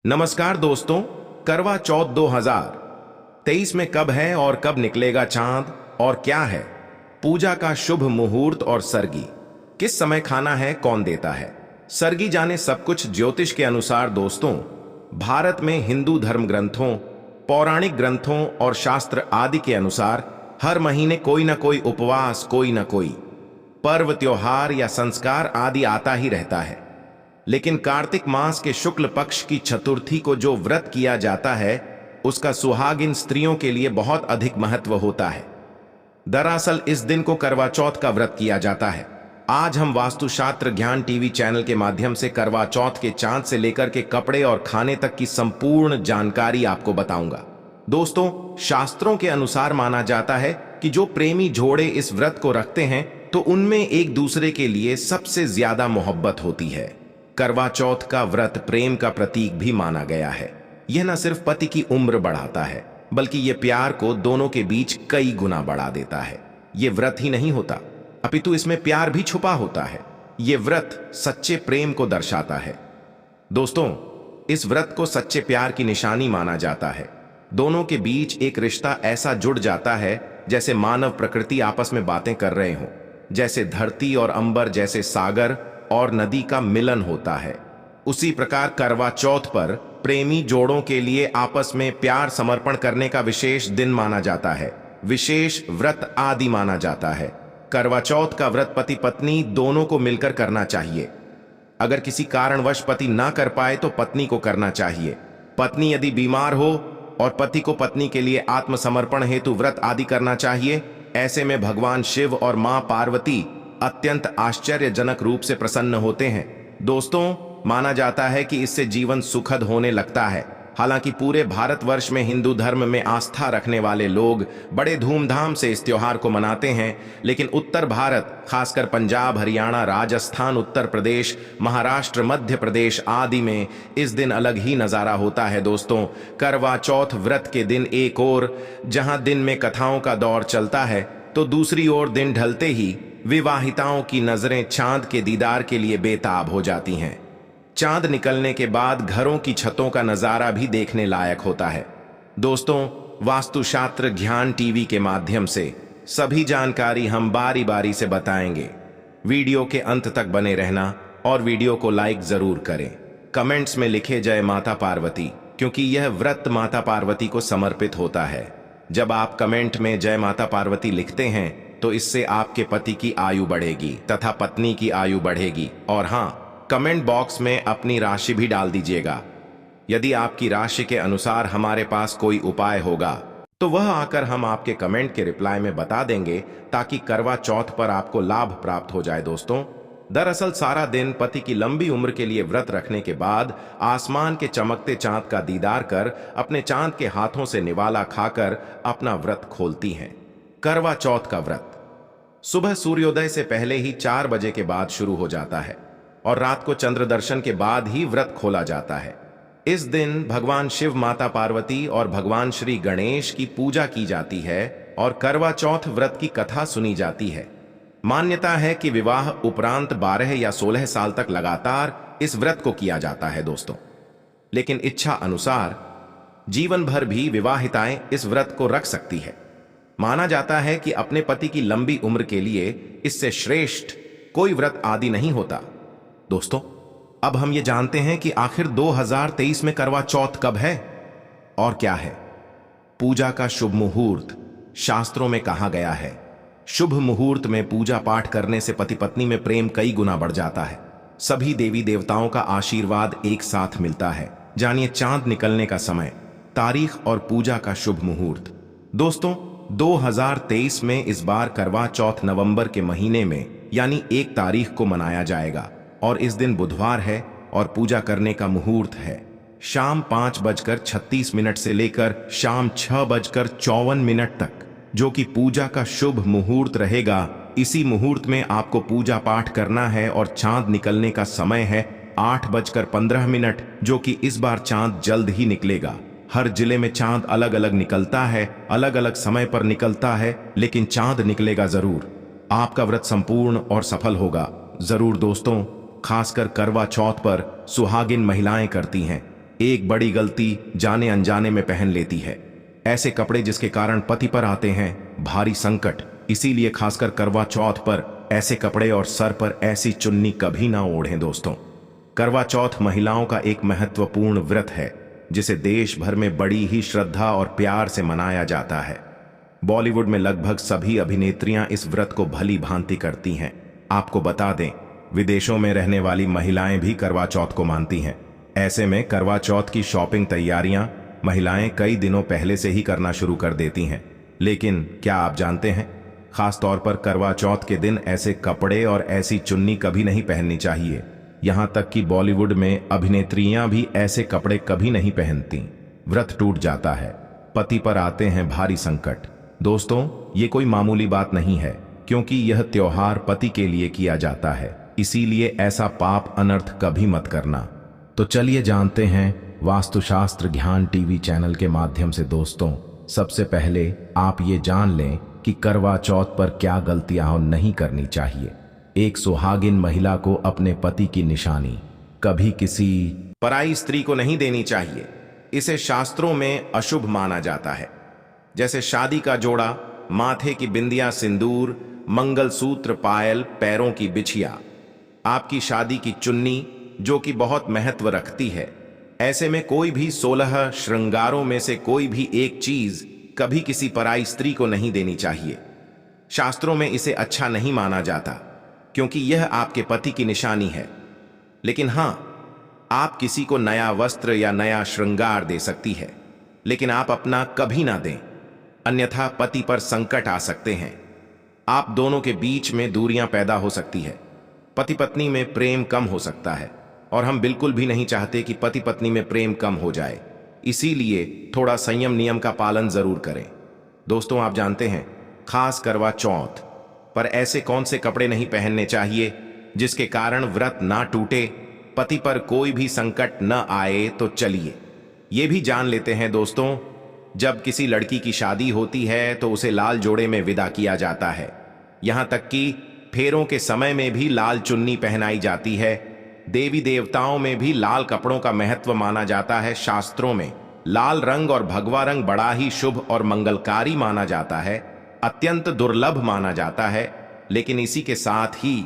नमस्कार दोस्तों। करवा चौथ 2023 में कब है और कब निकलेगा चांद और क्या है पूजा का शुभ मुहूर्त और सरगी किस समय खाना है, कौन देता है सरगी, जाने सब कुछ ज्योतिष के अनुसार। दोस्तों, भारत में हिंदू धर्म ग्रंथों, पौराणिक ग्रंथों और शास्त्र आदि के अनुसार हर महीने कोई ना कोई उपवास, कोई ना कोई पर्व, त्योहार या संस्कार आदि आता ही रहता है। लेकिन कार्तिक मास के शुक्ल पक्ष की चतुर्थी को जो व्रत किया जाता है उसका सुहागिन स्त्रियों के लिए बहुत अधिक महत्व होता है। दरअसल इस दिन को करवा चौथ का व्रत किया जाता है। आज हम वास्तुशास्त्र ज्ञान टीवी चैनल के माध्यम से करवा चौथ के चांद से लेकर के कपड़े और खाने तक की संपूर्ण जानकारी आपको बताऊंगा। दोस्तों, शास्त्रों के अनुसार माना जाता है कि जो प्रेमी जोड़े इस व्रत को रखते हैं तो उनमें एक दूसरे के लिए सबसे ज्यादा मोहब्बत होती है। करवा चौथ का व्रत प्रेम का प्रतीक भी माना गया है। यह न सिर्फ पति की उम्र बढ़ाता है बल्कि यह प्यार को दोनों के बीच कई गुना बढ़ा देता है। यह व्रत ही नहीं होता अपितु इसमें प्यार भी छुपा होता है। यह व्रत सच्चे प्रेम को दर्शाता है। दोस्तों, इस व्रत को सच्चे प्यार की निशानी माना जाता है। दोनों के बीच एक रिश्ता ऐसा जुड़ जाता है जैसे मानव प्रकृति आपस में बातें कर रहे हों, जैसे धरती और अंबर, जैसे सागर और नदी का मिलन होता है। उसी प्रकार करवा चौथ पर प्रेमी जोड़ों के लिए आपस में प्यार समर्पण करने का विशेष दिन माना जाता है, विशेष व्रत आदि माना जाता है। करवा चौथ का व्रत पति पत्नी दोनों को मिलकर करना चाहिए। अगर किसी कारणवश पति ना कर पाए तो पत्नी को करना चाहिए। पत्नी यदि बीमार हो और पति को पत्नी के लिए आत्मसमर्पण हेतु व्रत आदि करना चाहिए। ऐसे में भगवान शिव और मां पार्वती अत्यंत आश्चर्यजनक रूप से प्रसन्न होते हैं। दोस्तों, माना जाता है कि इससे जीवन सुखद होने लगता है। हालांकि पूरे भारतवर्ष में हिंदू धर्म में आस्था रखने वाले लोग बड़े धूमधाम से इस त्योहार को मनाते हैं, लेकिन उत्तर भारत, खासकर पंजाब, हरियाणा, राजस्थान, उत्तर प्रदेश, महाराष्ट्र, मध्य प्रदेश आदि में इस दिन अलग ही नजारा होता है। दोस्तों, करवा चौथ व्रत के दिन एक ओर जहां दिन में कथाओं का दौर चलता है तो दूसरी ओर दिन ढलते ही विवाहिताओं की नजरें चांद के दीदार के लिए बेताब हो जाती हैं। चांद निकलने के बाद घरों की छतों का नजारा भी देखने लायक होता है। दोस्तों, वास्तुशास्त्र ज्ञान टीवी के माध्यम से सभी जानकारी हम बारी बारी से बताएंगे। वीडियो के अंत तक बने रहना और वीडियो को लाइक जरूर करें। कमेंट्स में लिखे जय माता पार्वती, क्योंकि यह व्रत माता पार्वती को समर्पित होता है। जब आप कमेंट में जय माता पार्वती लिखते हैं तो इससे आपके पति की आयु बढ़ेगी तथा पत्नी की आयु बढ़ेगी। और हाँ, कमेंट बॉक्स में अपनी राशि भी डाल दीजिएगा। यदि आपकी राशि के अनुसार हमारे पास कोई उपाय होगा तो वह आकर हम आपके कमेंट के रिप्लाई में बता देंगे, ताकि करवा चौथ पर आपको लाभ प्राप्त हो जाए। दोस्तों, दरअसल सारा दिन पति की लंबी उम्र के लिए व्रत रखने के बाद आसमान के चमकते चांद का दीदार कर अपने चांद के हाथों से निवाला खाकर अपना व्रत खोलती हैं। करवा चौथ का व्रत सुबह सूर्योदय से पहले ही 4 बजे के बाद शुरू हो जाता है और रात को चंद्र दर्शन के बाद ही व्रत खोला जाता है। इस दिन भगवान शिव, माता पार्वती और भगवान श्री गणेश की पूजा की जाती है और करवा चौथ व्रत की कथा सुनी जाती है। मान्यता है कि विवाह उपरांत 12 या 16 साल तक लगातार इस व्रत को किया जाता है। दोस्तों, लेकिन इच्छा अनुसार जीवन भर भी विवाहिताएं इस व्रत को रख सकती है। माना जाता है कि अपने पति की लंबी उम्र के लिए इससे श्रेष्ठ कोई व्रत आदि नहीं होता। दोस्तों, अब हम ये जानते हैं कि आखिर 2023 में करवा चौथ कब है और क्या है। पूजा का शुभ मुहूर्त शास्त्रों में कहा गया है। शुभ मुहूर्त में पूजा पाठ करने से पति पत्नी में प्रेम कई गुना बढ़ जाता है। सभी देवी देवताओं का आशीर्वाद एक साथ मिलता है। जानिए चांद निकलने का समय, तारीख और पूजा का शुभ मुहूर्त। दोस्तों, 2023 में इस बार करवा चौथ नवंबर के महीने में यानी 1 तारीख को मनाया जाएगा और इस दिन बुधवार है और पूजा करने का मुहूर्त है शाम 5:36 से लेकर शाम 6:54 तक, जो कि पूजा का शुभ मुहूर्त रहेगा। इसी मुहूर्त में आपको पूजा पाठ करना है और चांद निकलने का समय है 8:15, जो कि इस बार चांद जल्द ही निकलेगा। हर जिले में चांद अलग अलग निकलता है, अलग अलग समय पर निकलता है, लेकिन चांद निकलेगा जरूर। आपका व्रत संपूर्ण और सफल होगा जरूर। दोस्तों, खासकर करवा चौथ पर सुहागिन महिलाएं करती हैं। एक बड़ी गलती जाने अनजाने में पहन लेती है ऐसे कपड़े जिसके कारण पति पर आते हैं भारी संकट। इसीलिए खासकर करवा चौथ पर ऐसे कपड़े और सर पर ऐसी चुन्नी कभी ना ओढ़ें दोस्तों। करवा चौथ महिलाओं का एक महत्वपूर्ण व्रत है जिसे देश भर में बड़ी ही श्रद्धा और प्यार से मनाया जाता है। बॉलीवुड में लगभग सभी अभिनेत्रियां इस व्रत को भली भांति करती हैं। आपको बता दें, विदेशों में रहने वाली महिलाएं भी करवा चौथ को मानती हैं। ऐसे में करवा चौथ की शॉपिंग तैयारियां महिलाएं कई दिनों पहले से ही करना शुरू कर देती हैं। लेकिन क्या आप जानते हैं, खास तौर पर करवा चौथ के दिन ऐसे कपड़े और ऐसी चुन्नी कभी नहीं पहननी चाहिए। यहां तक कि बॉलीवुड में अभिनेत्रियां भी ऐसे कपड़े कभी नहीं पहनती। व्रत टूट जाता है, पति पर आते हैं भारी संकट। दोस्तों, ये कोई मामूली बात नहीं है, क्योंकि यह त्योहार पति के लिए किया जाता है। इसीलिए ऐसा पाप अनर्थ कभी मत करना। तो चलिए जानते हैं वास्तुशास्त्र ज्ञान टीवी चैनल के माध्यम से दोस्तों। सबसे पहले आप ये जान लें कि करवा चौथ पर क्या गलतियां नहीं करनी चाहिए। एक सुहागिन महिला को अपने पति की निशानी कभी किसी पराई स्त्री को नहीं देनी चाहिए। इसे शास्त्रों में अशुभ माना जाता है। जैसे शादी का जोड़ा, माथे की बिंदिया, सिंदूर, मंगलसूत्र, पायल, पैरों की बिछिया, आपकी शादी की चुन्नी जो कि बहुत महत्व रखती है। ऐसे में कोई भी 16 श्रृंगारों में से कोई भी एक चीज कभी किसी पराई स्त्री को नहीं देनी चाहिए। शास्त्रों में इसे अच्छा नहीं माना जाता, क्योंकि यह आपके पति की निशानी है। लेकिन हां, आप किसी को नया वस्त्र या नया श्रृंगार दे सकती है, लेकिन आप अपना कभी ना दें, अन्यथा पति पर संकट आ सकते हैं। आप दोनों के बीच में दूरियां पैदा हो सकती है, पति पत्नी में प्रेम कम हो सकता है, और हम बिल्कुल भी नहीं चाहते कि पति पत्नी में प्रेम कम हो जाए। इसीलिए थोड़ा संयम नियम का पालन जरूर करें। दोस्तों, आप जानते हैं, खास करवा चौथ पर ऐसे कौन से कपड़े नहीं पहनने चाहिए जिसके कारण व्रत ना टूटे, पति पर कोई भी संकट न आए। तो चलिए ये भी जान लेते हैं दोस्तों। जब किसी लड़की की शादी होती है तो उसे लाल जोड़े में विदा किया जाता है। यहां तक कि फेरों के समय में भी लाल चुन्नी पहनाई जाती है। देवी देवताओं में भी लाल कपड़ों का महत्व माना जाता है। शास्त्रों में लाल रंग और भगवा रंग बड़ा ही शुभ और मंगलकारी माना जाता है, अत्यंत दुर्लभ माना जाता है। लेकिन इसी के साथ ही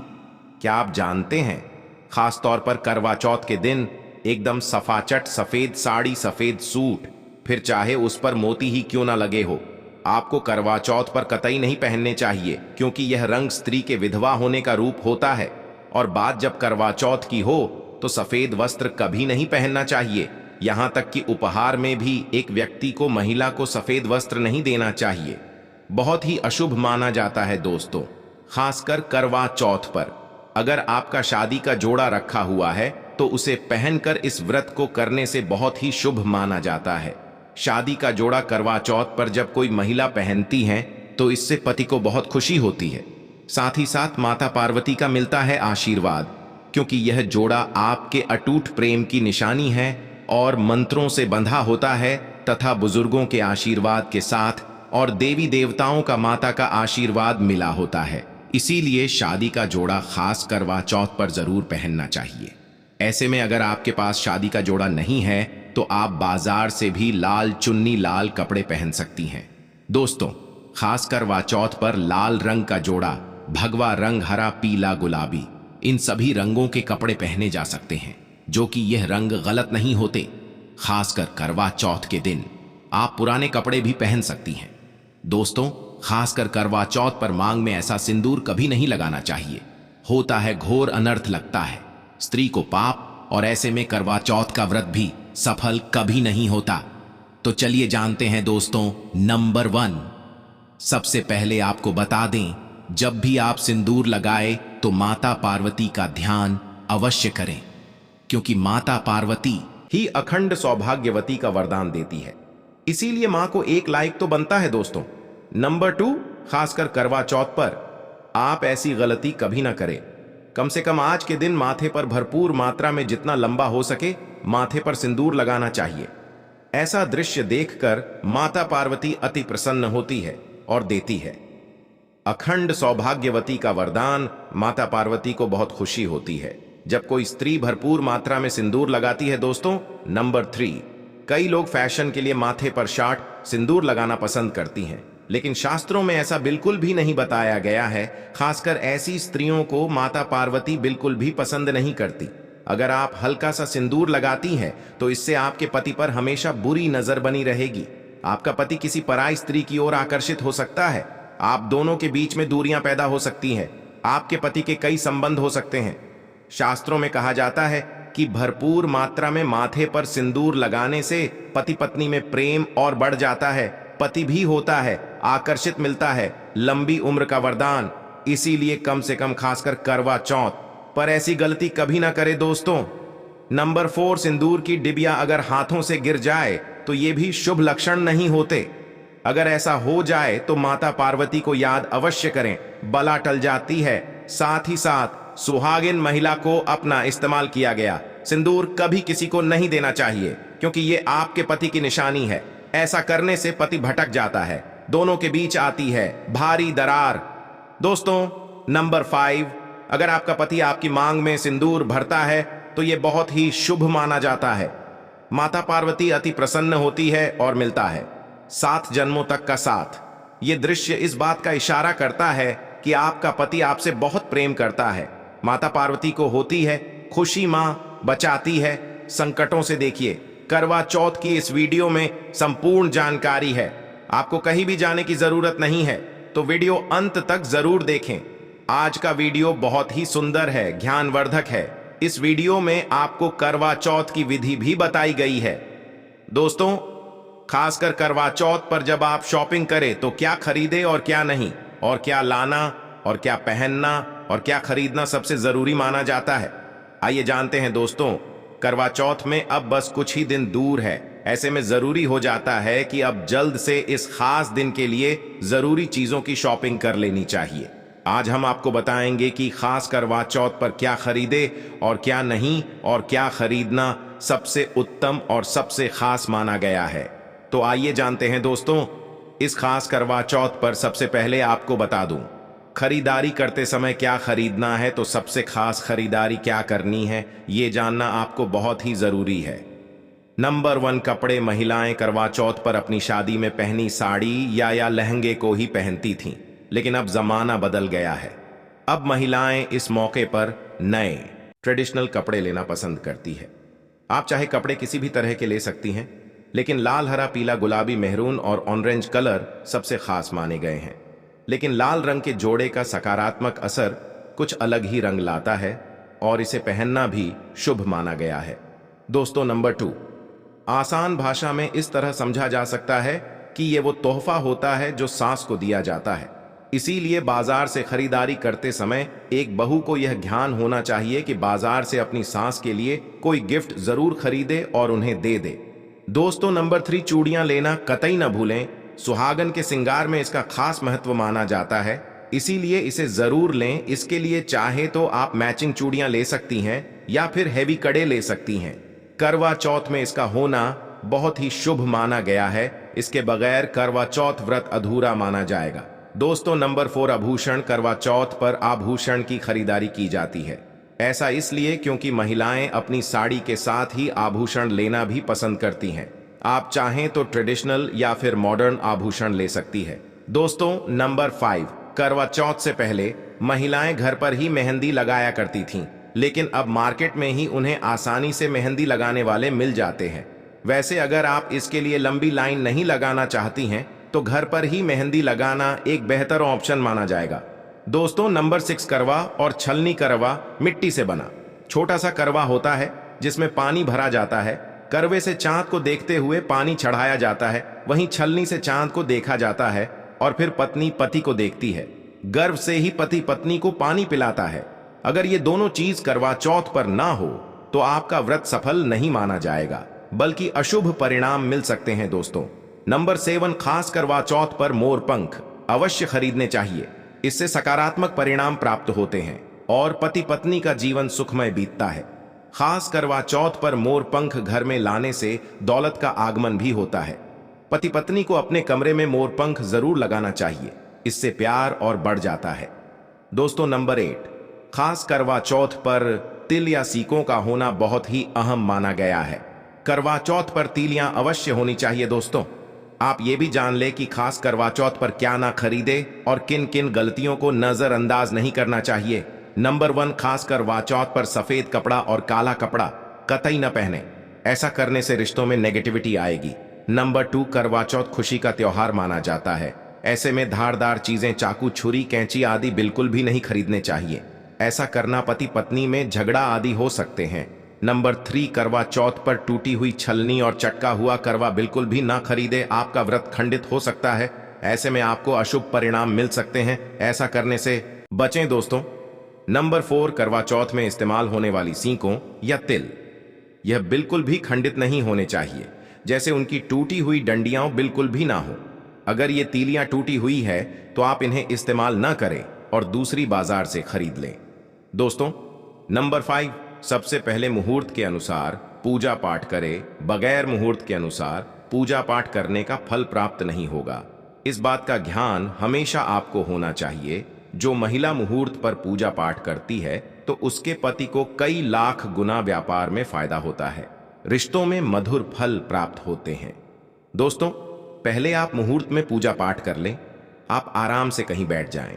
क्या आप जानते हैं, खास तौर पर करवा चौथ के दिन एकदम सफाचट सफेद साड़ी, सफेद सूट, फिर चाहे उस पर मोती ही क्यों ना लगे हो, आपको करवा चौथ पर कतई नहीं पहनने चाहिए, क्योंकि यह रंग स्त्री के विधवा होने का रूप होता है। और बात जब करवा चौथ की हो तो सफेद वस्त्र कभी नहीं पहनना चाहिए। यहां तक कि उपहार में भी एक व्यक्ति को, महिला को सफेद वस्त्र नहीं देना चाहिए। बहुत ही अशुभ माना जाता है दोस्तों, खासकर करवा चौथ पर। अगर आपका शादी का जोड़ा रखा हुआ है तो उसे पहनकर इस व्रत को करने से बहुत ही शुभ माना जाता है। शादी का जोड़ा करवा चौथ पर जब कोई महिला पहनती है तो इससे पति को बहुत खुशी होती है। साथ ही साथ माता पार्वती का मिलता है आशीर्वाद, क्योंकि यह जोड़ा आपके अटूट प्रेम की निशानी है और मंत्रों से बंधा होता है तथा बुजुर्गों के आशीर्वाद के साथ और देवी देवताओं का, माता का आशीर्वाद मिला होता है। इसीलिए शादी का जोड़ा खास करवा चौथ पर जरूर पहनना चाहिए। ऐसे में अगर आपके पास शादी का जोड़ा नहीं है तो आप बाजार से भी लाल चुन्नी, लाल कपड़े पहन सकती हैं। दोस्तों, खास करवा चौथ पर लाल रंग का जोड़ा, भगवा रंग, हरा, पीला, गुलाबी, इन सभी रंगों के कपड़े पहने जा सकते हैं, जो कि यह रंग गलत नहीं होते। खासकर करवा चौथ के दिन आप पुराने कपड़े भी पहन सकती हैं। दोस्तों, खासकर करवा चौथ पर मांग में ऐसा सिंदूर कभी नहीं लगाना चाहिए, होता है घोर अनर्थ लगता है स्त्री को पाप, और ऐसे में करवा चौथ का व्रत भी सफल कभी नहीं होता। तो चलिए जानते हैं दोस्तों, नंबर 1, सबसे पहले आपको बता दें, जब भी आप सिंदूर लगाए तो माता पार्वती का ध्यान अवश्य करें, क्योंकि माता पार्वती ही अखंड सौभाग्यवती का वरदान देती है। इसीलिए मां को एक लाइक तो बनता है दोस्तों। नंबर 2, खासकर करवा चौथ पर आप ऐसी गलती कभी ना करें। कम से कम आज के दिन माथे पर भरपूर मात्रा में जितना लंबा हो सके माथे पर सिंदूर लगाना चाहिए। ऐसा दृश्य देखकर माता पार्वती अति प्रसन्न होती है और देती है अखंड सौभाग्यवती का वरदान। माता पार्वती को बहुत खुशी होती है। जब कोई स्त्री भरपूर मात्रा में सिंदूर लगाती है दोस्तों। नंबर 3, कई लोग फैशन के लिए माथे पर शार्ट सिंदूर लगाना पसंद करती हैं, लेकिन शास्त्रों में ऐसा बिल्कुल भी नहीं बताया गया है। खासकर ऐसी स्त्रियों को माता पार्वती बिल्कुल भी पसंद नहीं करती। अगर आप हल्का सा सिंदूर लगाती हैं तो इससे आपके पति पर हमेशा बुरी नजर बनी रहेगी। आपका पति किसी पराई स्त्री की ओर आकर्षित हो सकता है। आप दोनों के बीच में दूरियां पैदा हो सकती हैं। आपके पति के कई संबंध हो सकते हैं। शास्त्रों में कहा जाता है कि भरपूर मात्रा में माथे पर सिंदूर लगाने से पति पत्नी में प्रेम और बढ़ जाता है, पति भी होता है, आकर्षित मिलता है, लंबी उम्र का वरदान। इसीलिए कम से कम खासकर करवा चौथ पर ऐसी गलती कभी ना करे दोस्तों। नंबर 4, सिंदूर की डिबिया अगर हाथों से गिर जाए तो ये भी शुभ लक्षण नहीं होते। अगर ऐसा हो जाए तो माता पार्वती को याद अवश्य करें, बला टल जाती है। साथ ही साथ सुहागिन महिला को अपना इस्तेमाल किया गया सिंदूर कभी किसी को नहीं देना चाहिए, क्योंकि ये आपके पति की निशानी है। ऐसा करने से पति भटक जाता है, दोनों के बीच आती है भारी दरार। दोस्तों नंबर 5, अगर आपका पति आपकी मांग में सिंदूर भरता है तो यह बहुत ही शुभ माना जाता है। माता पार्वती अति प्रसन्न होती है और मिलता है 7 जन्मों तक का साथ। यह दृश्य इस बात का इशारा करता है कि आपका पति आपसे बहुत प्रेम करता है। माता पार्वती को होती है खुशी, मां बचाती है संकटों से। देखिए करवा चौथ की इस वीडियो में संपूर्ण जानकारी है। आपको कहीं भी जाने की जरूरत नहीं है, तो वीडियो अंत तक जरूर देखें। आज का वीडियो बहुत ही सुंदर है, ज्ञानवर्धक है। इस वीडियो में आपको करवा चौथ की विधि भी बताई गई है। दोस्तों खासकर करवा चौथ पर जब आप शॉपिंग करें तो क्या खरीदे और क्या नहीं, और क्या लाना और क्या पहनना और क्या खरीदना सबसे जरूरी माना जाता है। आइए जानते हैं दोस्तों। करवा चौथ में अब बस कुछ ही दिन दूर है। ऐसे में जरूरी हो जाता है कि अब जल्द से इस खास दिन के लिए जरूरी चीजों की शॉपिंग कर लेनी चाहिए। आज हम आपको बताएंगे कि खास करवा चौथ पर क्या खरीदे और क्या नहीं, और क्या खरीदना सबसे उत्तम और सबसे खास माना गया है। तो आइए जानते हैं दोस्तों। इस खास करवा चौथ पर सबसे पहले आपको बता दूं, खरीदारी करते समय क्या खरीदना है, तो सबसे खास खरीदारी क्या करनी है ये जानना आपको बहुत ही जरूरी है। नंबर 1, कपड़े। महिलाएं करवा चौथ पर अपनी शादी में पहनी साड़ी या लहंगे को ही पहनती थीं, लेकिन अब जमाना बदल गया है। अब महिलाएं इस मौके पर नए ट्रेडिशनल कपड़े लेना पसंद करती है। आप चाहे कपड़े किसी भी तरह के ले सकती हैं, लेकिन लाल, हरा, पीला, गुलाबी, मेहरून और ऑरेंज कलर सबसे खास माने गए हैं। लेकिन लाल रंग के जोड़े का सकारात्मक असर कुछ अलग ही रंग लाता है और इसे पहनना भी शुभ माना गया है। दोस्तों नंबर 2, आसान भाषा में इस तरह समझा जा सकता है कि ये वो तोहफा होता है जो सास को दिया जाता है। इसीलिए बाजार से खरीदारी करते समय एक बहू को यह ध्यान होना चाहिए कि बाजार से अपनी सास के लिए कोई गिफ्ट जरूर खरीदे और उन्हें दे दे। दोस्तों नंबर 3, चूड़ियां लेना कतई न भूलें। सुहागन के श्रृंगार में इसका खास महत्व माना जाता है, इसीलिए इसे जरूर लें। इसके लिए चाहे तो आप मैचिंग चूड़ियां ले सकती हैं या फिर हैवी कड़े ले सकती हैं। करवा चौथ में इसका होना बहुत ही शुभ माना गया है। इसके बगैर करवा चौथ व्रत अधूरा माना जाएगा। दोस्तों नंबर 4, आभूषण। करवा चौथ पर आभूषण की खरीदारी की जाती है। ऐसा इसलिए क्योंकि महिलाएं अपनी साड़ी के साथ ही आभूषण लेना भी पसंद करती हैं। आप चाहें तो ट्रेडिशनल या फिर मॉडर्न आभूषण ले सकती है। दोस्तों नंबर 5, करवा चौथ से पहले महिलाएं घर पर ही मेहंदी लगाया करती थीं, लेकिन अब मार्केट में ही उन्हें आसानी से मेहंदी लगाने वाले मिल जाते हैं। वैसे अगर आप इसके लिए लंबी लाइन नहीं लगाना चाहती हैं तो घर पर ही मेहंदी लगाना एक बेहतर ऑप्शन माना जाएगा। दोस्तों नंबर 6, करवा और छलनी। करवा मिट्टी से बना छोटा सा करवा होता है जिसमें पानी भरा जाता है। करवे से चांद को देखते हुए पानी चढ़ाया जाता है, वहीं छलनी से चांद को देखा जाता है और फिर पत्नी पति को देखती है। गर्भ से ही पति पत्नी को पानी पिलाता है। अगर ये दोनों चीज करवा चौथ पर ना हो तो आपका व्रत सफल नहीं माना जाएगा, बल्कि अशुभ परिणाम मिल सकते हैं। दोस्तों नंबर 7, खास करवा चौथ पर मोर पंख अवश्य खरीदने चाहिए। इससे सकारात्मक परिणाम प्राप्त होते हैं और पति पत्नी का जीवन सुखमय बीतता है। खास करवा चौथ पर मोर पंख घर में लाने से दौलत का आगमन भी होता है। पति पत्नी को अपने कमरे में मोर पंख जरूर लगाना चाहिए, इससे प्यार और बढ़ जाता है। दोस्तों नंबर 8, खास करवा चौथ पर तिल या सीकों का होना बहुत ही अहम माना गया है। करवा चौथ पर तीलियां अवश्य होनी चाहिए दोस्तों। आप ये भी जान ले कि खास करवा चौथ पर क्या ना खरीदे और किन किन गलतियों को नजरअंदाज नहीं करना चाहिए। नंबर 1, खास करवा चौथ पर सफेद कपड़ा और काला कपड़ा कतई न पहने। ऐसा करने से रिश्तों में नेगेटिविटी आएगी। नंबर 2, करवा चौथ खुशी का त्योहार माना जाता है। ऐसे में धारदार चीजें, चाकू, छुरी, कैंची आदि बिल्कुल भी नहीं खरीदने चाहिए। ऐसा करना पति पत्नी में झगड़ा आदि हो सकते हैं। नंबर 3, करवा चौथ पर टूटी हुई छलनी और चटका हुआ करवा बिल्कुल भी ना खरीदे। आपका व्रत खंडित हो सकता है। ऐसे में आपको अशुभ परिणाम मिल सकते हैं। ऐसा करने से बचें दोस्तों। नंबर 4, करवा चौथ में इस्तेमाल होने वाली सीकों या तिल, यह बिल्कुल भी खंडित नहीं होने चाहिए। जैसे उनकी टूटी हुई डंडियां बिल्कुल भी ना हो। अगर ये तीलियां टूटी हुई है तो आप इन्हें इस्तेमाल ना करें और दूसरी बाजार से खरीद लें दोस्तों। नंबर 5, सबसे पहले मुहूर्त के अनुसार पूजा पाठ करें। बगैर मुहूर्त के अनुसार पूजा पाठ करने का फल प्राप्त नहीं होगा। इस बात का ध्यान हमेशा आपको होना चाहिए। जो महिला मुहूर्त पर पूजा पाठ करती है तो उसके पति को कई लाख गुना व्यापार में फायदा होता है। रिश्तों में मधुर फल प्राप्त होते हैं दोस्तों। पहले आप मुहूर्त में पूजा पाठ कर लें। आप आराम से कहीं बैठ जाएं।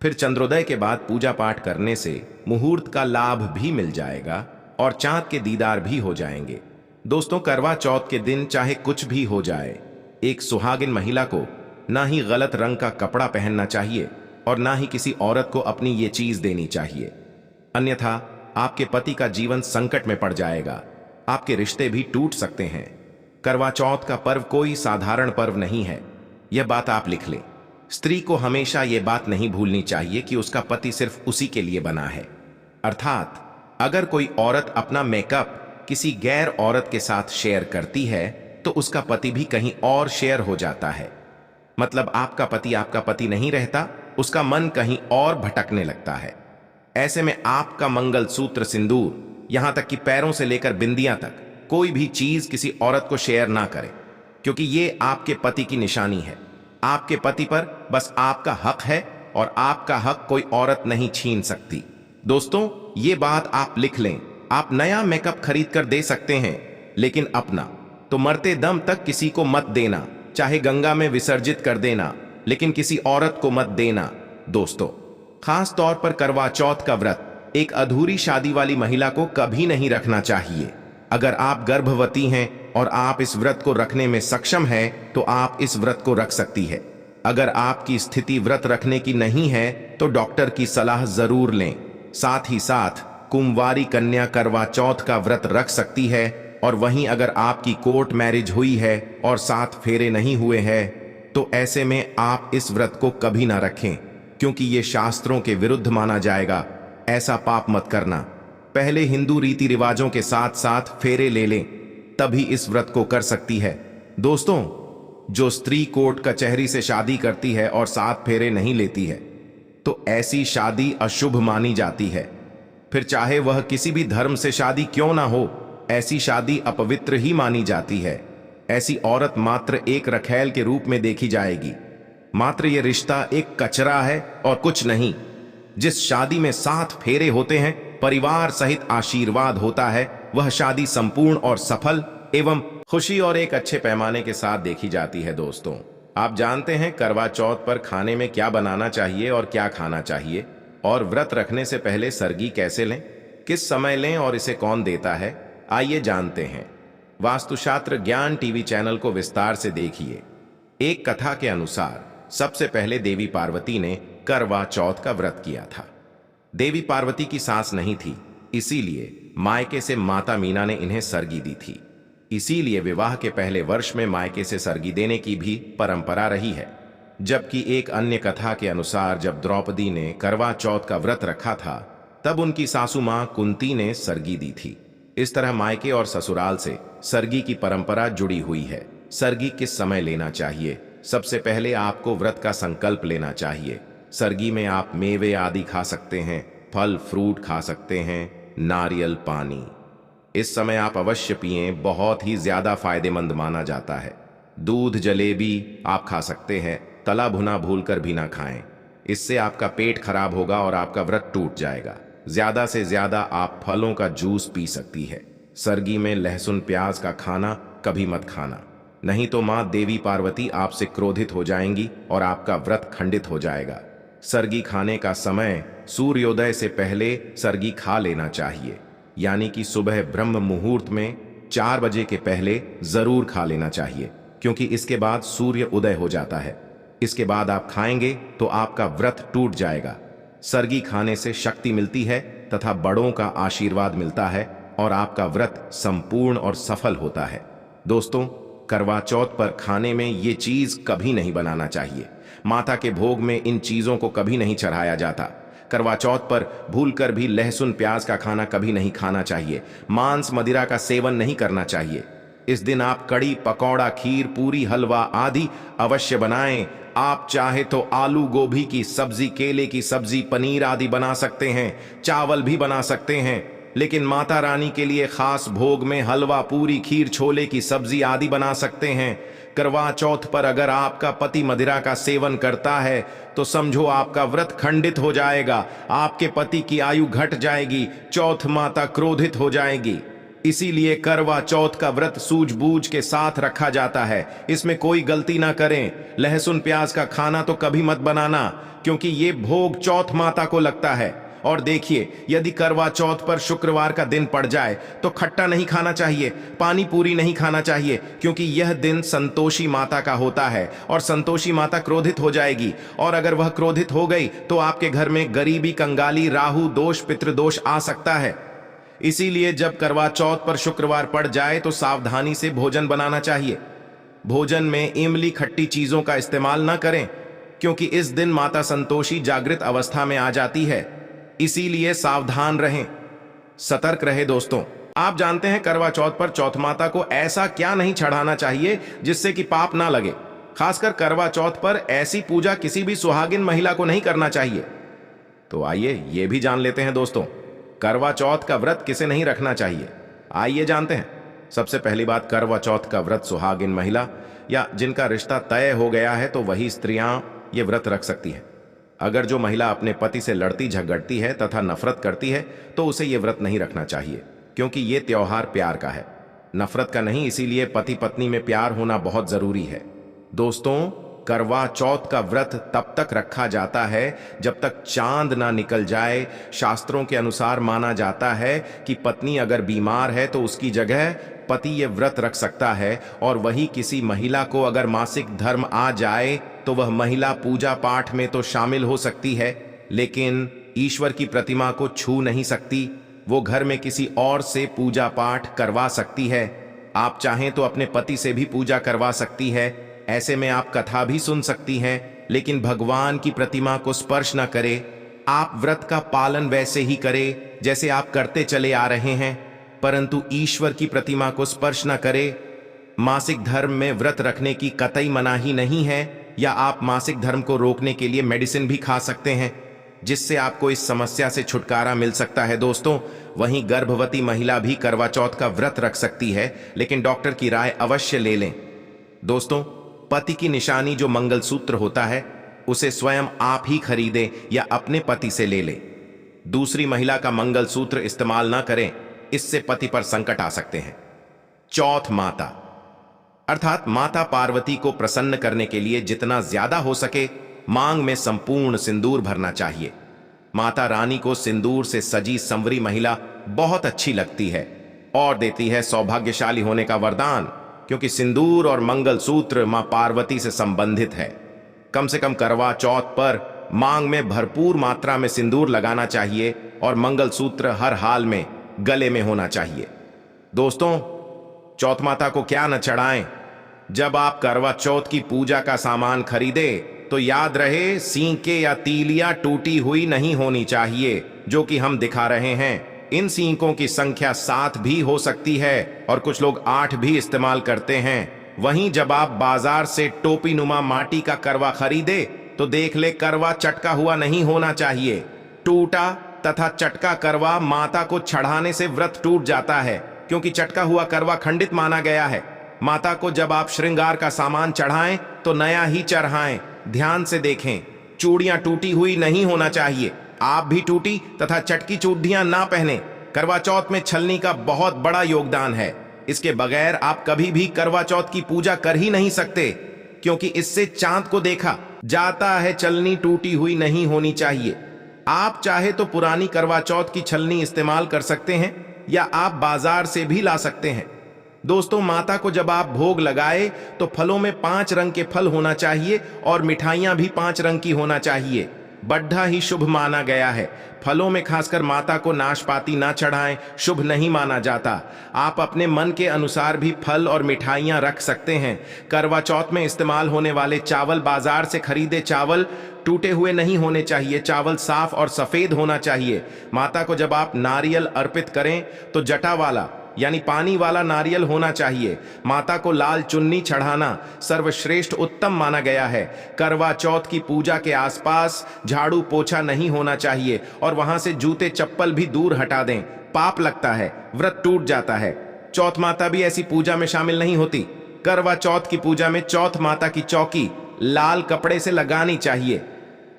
फिर चंद्रोदय के बाद पूजा पाठ करने से मुहूर्त का लाभ भी मिल जाएगा और चांद के दीदार भी हो जाएंगे दोस्तों। करवा चौथ के दिन चाहे कुछ भी हो जाए, एक सुहागिन महिला को ना ही गलत रंग का कपड़ा पहनना चाहिए और ना ही किसी औरत को अपनी ये चीज देनी चाहिए। अन्यथा आपके पति का जीवन संकट में पड़ जाएगा। आपके रिश्ते भी टूट सकते हैं। करवा चौथ का पर्व कोई साधारण पर्व नहीं है, यह बात आप लिख लें। स्त्री को हमेशा यह बात नहीं भूलनी चाहिए कि उसका पति सिर्फ उसी के लिए बना है। अर्थात अगर कोई औरत अपना मेकअप किसी गैर औरत के साथ शेयर करती है तो उसका पति भी कहीं और शेयर हो जाता है। मतलब आपका पति नहीं रहता, उसका मन कहीं और भटकने लगता है। ऐसे में आपका मंगलसूत्र, सिंदूर, यहां तक कि पैरों से लेकर बिंदियां तक कोई भी चीज किसी औरत को शेयर ना करें, क्योंकि ये आपके पति की निशानी है। आपके पति पर बस आपका हक है और आपका हक कोई औरत नहीं छीन सकती दोस्तों। ये बात आप लिख लें। आप नया मेकअप खरीद कर दे सकते हैं, लेकिन अपना तो मरते दम तक किसी को मत देना। चाहे गंगा में विसर्जित कर देना, लेकिन किसी औरत को मत देना दोस्तों। खास तौर पर करवा चौथ का व्रत एक अधूरी शादी वाली महिला को कभी नहीं रखना चाहिए। अगर आप गर्भवती हैं और आप इस व्रत को रखने में सक्षम हैं तो आप इस व्रत को रख सकती है। अगर आपकी स्थिति व्रत रखने की नहीं है तो डॉक्टर की सलाह जरूर लें। साथ ही साथ कुंवारी कन्या करवा चौथ का व्रत रख सकती है। और वहीं अगर आपकी कोर्ट मैरिज हुई है और 7 फेरे नहीं हुए हैं तो ऐसे में आप इस व्रत को कभी ना रखें, क्योंकि ये शास्त्रों के विरुद्ध माना जाएगा। ऐसा पाप मत करना। पहले हिंदू रीति रिवाजों के साथ साथ फेरे ले लें, तभी इस व्रत को कर सकती है दोस्तों। जो स्त्री कोर्ट कचहरी से शादी करती है और 7 फेरे नहीं लेती है तो ऐसी शादी अशुभ मानी जाती है। फिर चाहे वह किसी भी धर्म से शादी क्यों ना हो, ऐसी शादी अपवित्र ही मानी जाती है। ऐसी औरत मात्र एक रखैल के रूप में देखी जाएगी। मात्र यह रिश्ता एक कचरा है और कुछ नहीं। जिस शादी में 7 फेरे होते हैं, परिवार सहित आशीर्वाद होता है, वह शादी संपूर्ण और सफल एवं खुशी और एक अच्छे पैमाने के साथ देखी जाती है दोस्तों। आप जानते हैं करवा चौथ पर खाने में क्या बनाना चाहिए और क्या खाना चाहिए, और व्रत रखने से पहले सरगी कैसे लें, किस समय लें और इसे कौन देता है, आइए जानते हैं। वास्तुशास्त्र ज्ञान टीवी चैनल को विस्तार से देखिए। एक कथा के अनुसार सबसे पहले देवी पार्वती ने करवा चौथ का व्रत किया था। देवी पार्वती की सास नहीं थी, इसीलिए मायके से माता मीना ने इन्हें सरगी दी थी। इसीलिए विवाह के पहले वर्ष में मायके से सरगी देने की भी परंपरा रही है। जबकि एक अन्य कथा के अनुसार जब द्रौपदी ने करवा चौथ का व्रत रखा था तब उनकी सासू मां कुंती ने सरगी दी थी। इस तरह मायके और ससुराल से सरगी की परंपरा जुड़ी हुई है। सरगी किस समय लेना चाहिए? सबसे पहले आपको व्रत का संकल्प लेना चाहिए। सरगी में आप मेवे आदि खा सकते हैं, फल फ्रूट खा सकते हैं, नारियल पानी इस समय आप अवश्य पिएं, बहुत ही ज्यादा फायदेमंद माना जाता है। दूध जलेबी आप खा सकते हैं, तला भुना भूलकर भी ना खाएं, इससे आपका पेट खराब होगा और आपका व्रत टूट जाएगा। ज्यादा से ज्यादा आप फलों का जूस पी सकती है। सरगी में लहसुन प्याज का खाना कभी मत खाना, नहीं तो मां देवी पार्वती आपसे क्रोधित हो जाएंगी और आपका व्रत खंडित हो जाएगा। सरगी खाने का समय सूर्योदय से पहले सरगी खा लेना चाहिए, यानी कि सुबह ब्रह्म मुहूर्त में 4 बजे के पहले जरूर खा लेना चाहिए, क्योंकि इसके बाद सूर्य उदय हो जाता है। इसके बाद आप खाएंगे तो आपका व्रत टूट जाएगा। सरगी खाने से शक्ति मिलती है तथा बड़ों का आशीर्वाद मिलता है और आपका व्रत संपूर्ण और सफल होता है। दोस्तों, करवा चौथ पर खाने में ये चीज कभी नहीं बनाना चाहिए। माता के भोग में इन चीजों को कभी नहीं चढ़ाया जाता। करवा चौथ पर भूलकर भी लहसुन प्याज का खाना कभी नहीं खाना चाहिए। मांस मदिरा का सेवन नहीं करना चाहिए। इस दिन आप कड़ी, पकौड़ा, खीर, पूरी, हलवा आदि अवश्य बनाएं। आप चाहे तो आलू गोभी की सब्जी, केले की सब्जी, पनीर आदि बना सकते हैं, चावल भी बना सकते हैं। लेकिन माता रानी के लिए खास भोग में हलवा, पूरी, खीर, छोले की सब्जी आदि बना सकते हैं। करवा चौथ पर अगर आपका पति मदिरा का सेवन करता है तो समझो आपका व्रत खंडित हो जाएगा, आपके पति की आयु घट जाएगी, चौथ माता क्रोधित हो जाएगी। इसीलिए करवा चौथ का व्रत सूझबूझ के साथ रखा जाता है। इसमें कोई गलती ना करें। लहसुन प्याज का खाना तो कभी मत बनाना, क्योंकि ये भोग चौथ माता को लगता है। और देखिए, यदि करवा चौथ पर शुक्रवार का दिन पड़ जाए तो खट्टा नहीं खाना चाहिए, पानी पूरी नहीं खाना चाहिए, क्योंकि यह दिन संतोषी माता का होता है और संतोषी माता क्रोधित हो जाएगी। और अगर वह क्रोधित हो गई तो आपके घर में गरीबी, कंगाली, राहु दोष, पितृदोष आ सकता है। इसीलिए जब करवा चौथ पर शुक्रवार पड़ जाए तो सावधानी से भोजन बनाना चाहिए। भोजन में इमली, खट्टी चीजों का इस्तेमाल न करें, क्योंकि इस दिन माता संतोषी जागृत अवस्था में आ जाती है। इसीलिए सावधान रहें, सतर्क रहे। दोस्तों, आप जानते हैं करवा चौथ पर चौथ माता को ऐसा क्या नहीं चढ़ाना चाहिए जिससे कि पाप ना लगे। खासकर करवा चौथ पर ऐसी पूजा किसी भी सुहागिन महिला को नहीं करना चाहिए। तो आइए ये भी जान लेते हैं दोस्तों, करवा चौथ का व्रत किसे नहीं रखना चाहिए। आइए जानते हैं। सबसे पहली बात, करवा चौथ का व्रत सुहागिन महिला या जिनका रिश्ता तय हो गया है तो वही स्त्रियां ये व्रत रख सकती है। अगर जो महिला अपने पति से लड़ती झगड़ती है तथा नफरत करती है तो उसे ये व्रत नहीं रखना चाहिए, क्योंकि ये त्योहार प्यार का है, नफरत का नहीं। इसीलिए पति पत्नी में प्यार होना बहुत जरूरी है। दोस्तों, करवा चौथ का व्रत तब तक रखा जाता है जब तक चांद ना निकल जाए। शास्त्रों के अनुसार माना जाता है कि पत्नी अगर बीमार है तो उसकी जगह पति ये व्रत रख सकता है, और वही किसी महिला को अगर मासिक धर्म आ जाए तो वह महिला पूजा पाठ में तो शामिल हो सकती है, लेकिन ईश्वर की प्रतिमा को छू नहीं सकती। वो घर में किसी और से पूजा पाठ करवा सकती है। आप चाहें तो अपने पति से भी पूजा करवा सकती है। ऐसे में आप कथा भी सुन सकती हैं, लेकिन भगवान की प्रतिमा को स्पर्श न करे। आप व्रत का पालन वैसे ही करें जैसे आप करते चले आ रहे हैं, परंतु ईश्वर की प्रतिमा को स्पर्श न करे। मासिक धर्म में व्रत रखने की कतई मनाही नहीं है, या आप मासिक धर्म को रोकने के लिए मेडिसिन भी खा सकते हैं, जिससे आपको इस समस्या से छुटकारा मिल सकता है। दोस्तों, वहीं गर्भवती महिला भी करवा चौथ का व्रत रख सकती है, लेकिन डॉक्टर की राय अवश्य ले लें। दोस्तों, पति की निशानी जो मंगलसूत्र होता है उसे स्वयं आप ही खरीदें या अपने पति से ले लें। दूसरी महिला का मंगलसूत्र इस्तेमाल ना करें, इससे पति पर संकट आ सकते हैं। चौथ माता अर्थात माता पार्वती को प्रसन्न करने के लिए जितना ज्यादा हो सके मांग में संपूर्ण सिंदूर भरना चाहिए। माता रानी को सिंदूर से सजी संवरी महिला बहुत अच्छी लगती है और देती है सौभाग्यशाली होने का वरदान, क्योंकि सिंदूर और मंगलसूत्र मां पार्वती से संबंधित है। कम से कम करवा चौथ पर मांग में भरपूर मात्रा में सिंदूर लगाना चाहिए और मंगलसूत्र हर हाल में गले में होना चाहिए। दोस्तों, चौथ माता को क्या न चढ़ाएं। जब आप करवा चौथ की पूजा का सामान खरीदे तो याद रहे, सींके या तीलियां टूटी हुई नहीं होनी चाहिए, जो कि हम दिखा रहे हैं। इन सींकों की संख्या 7 भी हो सकती है और कुछ लोग 8 भी इस्तेमाल करते हैं। वहीं जब आप बाजार से टोपी नुमा माटी का करवा खरीदे तो देख ले, करवा चटका हुआ नहीं होना चाहिए। टूटा तथा चटका करवा माता को चढ़ाने से व्रत टूट जाता है, क्योंकि चटका हुआ करवा खंडित माना गया है। माता को जब आप श्रृंगार का सामान चढ़ाएं तो नया ही चढ़ाएं। ध्यान से देखें, चूड़ियां टूटी हुई नहीं होना चाहिए, आप भी टूटी तथा चटकी चूड़ियां ना पहने। करवा चौथ में छलनी का बहुत बड़ा योगदान है। इसके बगैर आप कभी भी करवा चौथ की पूजा कर ही नहीं सकते, क्योंकि इससे चांद को देखा जाता है। छलनी टूटी हुई नहीं होनी चाहिए। आप चाहे तो पुरानी करवा चौथ की छलनी इस्तेमाल कर सकते हैं या आप बाजार से भी ला सकते हैं। दोस्तों, माता को जब आप भोग लगाए तो फलों में 5 रंग के फल होना चाहिए और मिठाइयां भी 5 रंग की होना चाहिए। बड्ढा ही शुभ माना गया है। फलों में खासकर माता को नाशपाती ना चढ़ाएं, शुभ नहीं माना जाता। आप अपने मन के अनुसार भी फल और मिठाइयां रख सकते हैं। करवा चौथ में इस्तेमाल होने वाले चावल बाजार से खरीदे चावल टूटे हुए नहीं होने चाहिए। चावल साफ और सफेद होना चाहिए। माता को जब आप नारियल अर्पित करें तो जटा वाला यानी पानी वाला नारियल होना चाहिए। माता को लाल चुन्नी चढ़ाना सर्वश्रेष्ठ उत्तम माना गया है। करवा चौथ की पूजा के आसपास झाड़ू पोछा नहीं होना चाहिए और वहां से जूते चप्पल भी दूर हटा दें। पाप लगता है, व्रत टूट जाता है। चौथ माता भी ऐसी पूजा में शामिल नहीं होती। करवा चौथ की पूजा में चौथ माता की चौकी लाल कपड़े से लगानी चाहिए।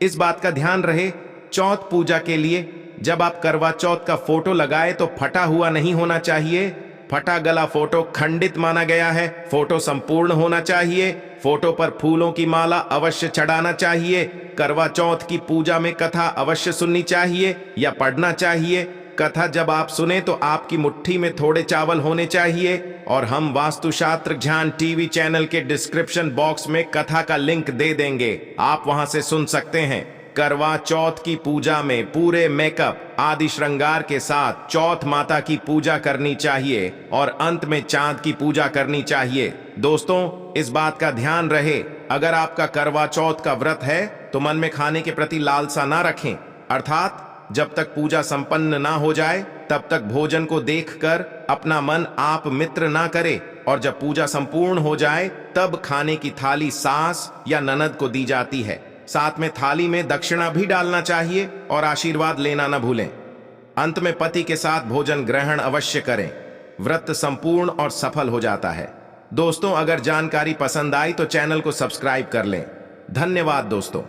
इस बात का ध्यान रहे, चौथ पूजा के लिए जब आप करवा चौथ का फोटो लगाए तो फटा हुआ नहीं होना चाहिए। फटा गला फोटो खंडित माना गया है। फोटो संपूर्ण होना चाहिए। फोटो पर फूलों की माला अवश्य चढ़ाना चाहिए। करवा चौथ की पूजा में कथा अवश्य सुननी चाहिए या पढ़ना चाहिए। कथा जब आप सुने तो आपकी मुट्ठी में थोड़े चावल होने चाहिए और हम वास्तुशास्त्र ज्ञान टीवी चैनल के डिस्क्रिप्शन बॉक्स में कथा का लिंक दे देंगे, आप वहां से सुन सकते हैं। करवा चौथ की पूजा में पूरे मेकअप आदि श्रृंगार के साथ चौथ माता की पूजा करनी चाहिए और अंत में चांद की पूजा करनी चाहिए। दोस्तों, इस बात का ध्यान रहे, अगर आपका करवा चौथ का व्रत है तो मन में खाने के प्रति लालसा ना रखें, अर्थात जब तक पूजा संपन्न ना हो जाए तब तक भोजन को देखकर अपना मन आप मित्र ना करे और जब पूजा संपूर्ण हो जाए तब खाने की थाली सास या ननद को दी जाती है। साथ में थाली में दक्षिणा भी डालना चाहिए और आशीर्वाद लेना न भूलें। अंत में पति के साथ भोजन ग्रहण अवश्य करें। व्रत संपूर्ण और सफल हो जाता है। दोस्तों, अगर जानकारी पसंद आई तो चैनल को सब्सक्राइब कर लें। धन्यवाद दोस्तों।